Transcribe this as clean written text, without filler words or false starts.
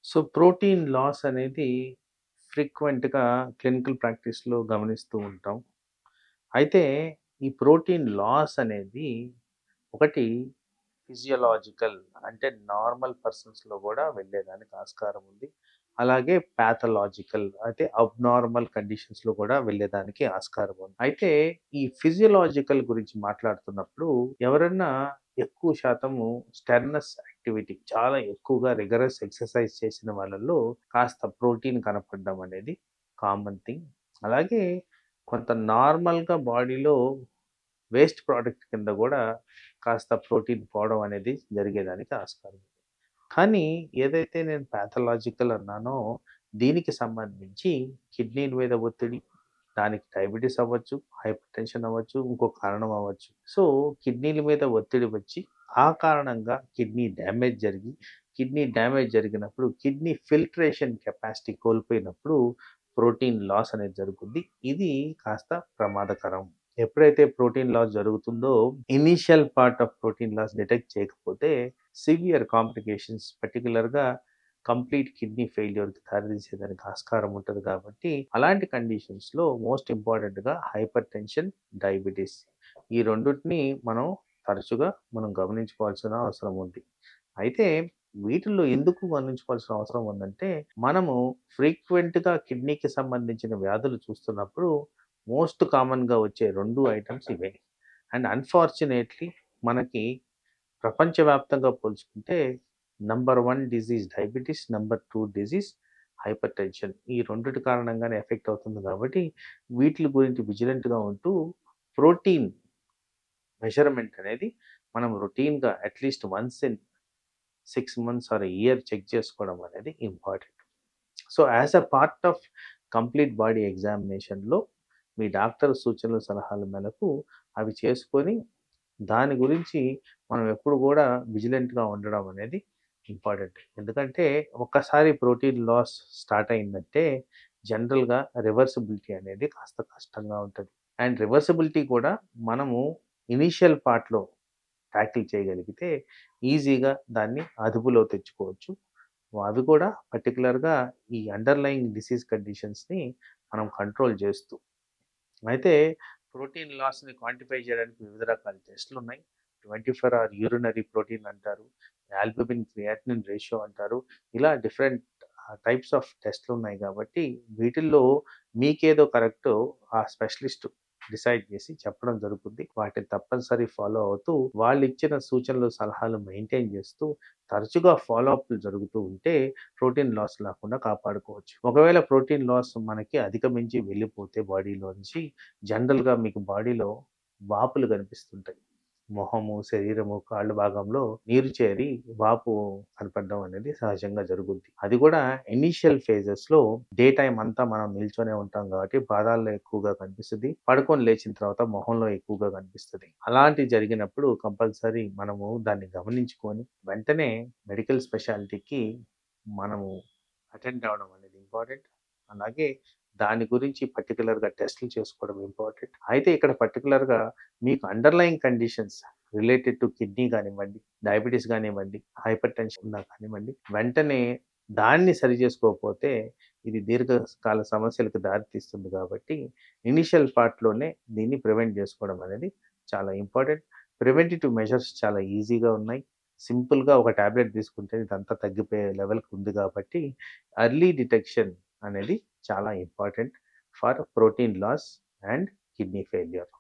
So, protein loss అనేది ఫ్రీక్వెంట్‌గా clinical ప్రాక్టీస్‌లో గమనిస్తూ ఉంటాం. అయితే ఈ ప్రోటీన్ లాస్ అనేది ఒకటి ఫిజియోలాజికల్ అంటే నార్మల్ పర్సన్స్‌లో గూడా వెళ్ళేదానికి ఆస్కారం ఉంది. అలాగే పాథలాజికల్ అయితే అబ్నార్మల్ కండిషన్స్‌లో గూడా వెళ్ళేదానికి ఆస్కారం ఉంది. అయితే ఈ ఫిజియోలాజికల్ గురించి మాట్లాడుతున్నప్పుడు ఎవరన్నా ఎక్కువ శాతము స్టెర్నస్ యాక్టివిటీ చాలా ఎక్కువగా రిగరస్ ఎక్సర్‌సైజ్ చేసిన వాళ్ళలో కాస్త ప్రోటీన్ కనపడడం అనేది కామన్ థింగ్. అలాగే కొంత నార్మల్‌గా బాడీలో వేస్ట్ ప్రొడక్ట్ కింద గూడా కాస్త ప్రోటీన్ పోవడం అనేది జరిగేదానికి ఆస్కారం ఉంది. కానీ ఏదైతే నేను పాథలాజికల్ అన్నానో దీనికి సంబంధించి కిడ్నీల మీద ఒత్తిడి, దానికి డయాబెటిస్ అవ్వచ్చు, హైపర్‌టెన్షన్ అవ్వచ్చు, ఇంకో కారణం అవ్వచ్చు. సో, కిడ్నీల మీద ఒత్తిడి వచ్చి ఆ కారణంగా కిడ్నీ డ్యామేజ్ జరిగి, కిడ్నీ డ్యామేజ్ జరిగినప్పుడు కిడ్నీ ఫిల్ట్రేషన్ కెపాసిటీ కోల్పోయినప్పుడు ప్రోటీన్ లాస్ అనేది జరుగుద్ది. ఇది కాస్త ప్రమాదకరం. ఎప్పుడైతే ప్రోటీన్ లాస్ జరుగుతుందో initial part of protein loss detect చేయకపోతే సివియర్ కాంప్లికేషన్స్ పర్టిక్యులర్‌గా కంప్లీట్ కిడ్నీ ఫెయిల్యూర్‌కి దారితీసేదానికి ఆస్కారం ఉంటది కాబట్టి, అలాంటి కండిషన్స్‌లో మోస్ట్ ఇంపార్టెంట్‌గా హైపర్ టెన్షన్, డయాబెటిస్ ఈ రెండిటిని తరచుగా మనం గమనించుకోవాల్సిన అవసరం ఉంది. అయితే వీటిల్లో ఎందుకు గమనించుకోవాల్సిన అవసరం ఉందంటే, మనము ఫ్రీక్వెంట్‌గా కిడ్నీకి సంబంధించిన వ్యాధులు చూస్తున్నప్పుడు మోస్ట్ కామన్‌గా వచ్చే 2 ఐటెమ్స్ ఇవే. అండ్ అన్‌ఫార్చునేట్‌లీ మనకి ప్రపంచవ్యాప్తంగా పోల్చుకుంటే number 1 disease diabetes, number 2 disease hypertension. ఈ రెండిటి కారణంగానే ఎఫెక్ట్ అవుతుంది కాబట్టి, వీటిలి గురించి విజిలెంట్‌గా ఉంటూ ప్రోటీన్ మెజర్‌మెంట్ అనేది మనం రొటీన్‌గా at least once in 6 months or a year check చేసుకోవడం అనేది important. So, as a part of complete body ఎగ్జామినేషన్‌లో మీ డాక్టర్ సూచనలు, సలహాల మేరకు అవి చేసుకొని దాని గురించి మనం ఎప్పుడు గూడా విజిలెంట్‌గా ఉండడం అనేది ఇంపార్టెంట్. ఎందుకంటే ఒక్కసారి ప్రోటీన్ లాస్ స్టార్ట్ అయిందంటే జనరల్‌గా రివర్సిబిలిటీ అనేది కాస్త కష్టంగా ఉంటది. అండ్ రివర్సిబిలిటీ కూడా మనము ఇనీషియల్ పార్ట్‌లో టాకిల్ చేయగలిగితే ఈజీగా దాన్ని అదుపులో తెచ్చుకోవచ్చు. అవి కూడా పర్టిక్యులర్‌గా ఈ అండర్‌లయింగ్ డిసీజ్ కండిషన్స్‌ని మనం కంట్రోల్ చేస్తూ అయితే ప్రోటీన్ లాస్‌ని క్వాంటిఫై చేయడానికి వివిధ రకాల టెస్ట్‌లున్నాయి. 24 అవర్ యూరినరీ ప్రోటీన్ అంటారు. ఆల్బుమిన్, క్రియాటినిన్ రేషియో అంటారు. ఇలా డిఫరెంట్ టైప్స్ ఆఫ్ టెస్ట్‌లున్నాయి కాబట్టి వీటిల్లో మీకేదో కరెక్టో ఆ స్పెషలిస్ట్ డిసైడ్ చేసి చెప్పడం జరుగుద్ది. వాటిని తప్పనిసరి ఫాలో అవుతూ వాళ్ళిచ్చిన సూచనలు, సలహాలు మెయింటైన్ చేస్తూ తరచుగా ఫాలో అప్‌లు జరుగుతూ ఉంటే ప్రోటీన్ లాస్ రాకుండా కాపాడుకోవచ్చు. ఒకవేళ ప్రోటీన్ లాస్ మనకి అధిగమించి వెళ్ళిపోతే బాడీలోంచి జనరల్‌గా మీకు బాడీలో వాపులు కనిపిస్తుంటాయి. మొహము, శరీరము, కాళ్ళు భాగంలో నీరు చేరి వాపు కనపడడం అనేది సహజంగా జరుగుద్ది. అది కూడా ఇనీషియల్ ఫేజెస్‌లో డే టైమ్ అంతా మనం నిల్చొనే ఉంటాం కాబట్టి పాదాల్లో ఎక్కువగా కనిపిస్తది. పడుకొని లేచిన తర్వాత మొహంలో ఎక్కువగా కనిపిస్తది. అలాంటివి జరిగినప్పుడు కంపల్సరీ మనము దాన్ని గమనించుకొని వెంటనే మెడికల్ స్పెషాలిటీకి మనము అటెండ్ అవ్వడం అనేది ఇంపార్టెంట్. అలాగే దాని గురించి పర్టిక్యులర్‌గా టెస్ట్‌లు చేసుకోవడం ఇంపార్టెంట్. అయితే ఇక్కడ పర్టిక్యులర్‌గా మీకు underlying conditions related to kidney గానివ్వండి, డయాబెటిస్ గానివ్వండి, హైపర్‌టెన్షన్ ఉన్నా కానివ్వండి, వెంటనే దాన్ని సరి చేసుకోకపోతే ఇది దీర్ఘకాల సమస్యలకు దారితీస్తుంది కాబట్టి, ఇనీషియల్ పార్ట్‌లోనే దీన్ని ప్రివెంట్ చేసుకోవడం అనేది చాలా ఇంపార్టెంట్. ప్రివెంటివ్ మెజర్స్ చాలా ఈజీగా ఉన్నాయి. సింపుల్‌గా ఒక టాబ్లెట్ తీసుకుంటే ఇదంతా తగ్గిపోయే లెవెల్‌కి ఉంది కాబట్టి, ఎర్లీ డిటెక్షన్ అనేది చాలా important for protein loss and kidney failure.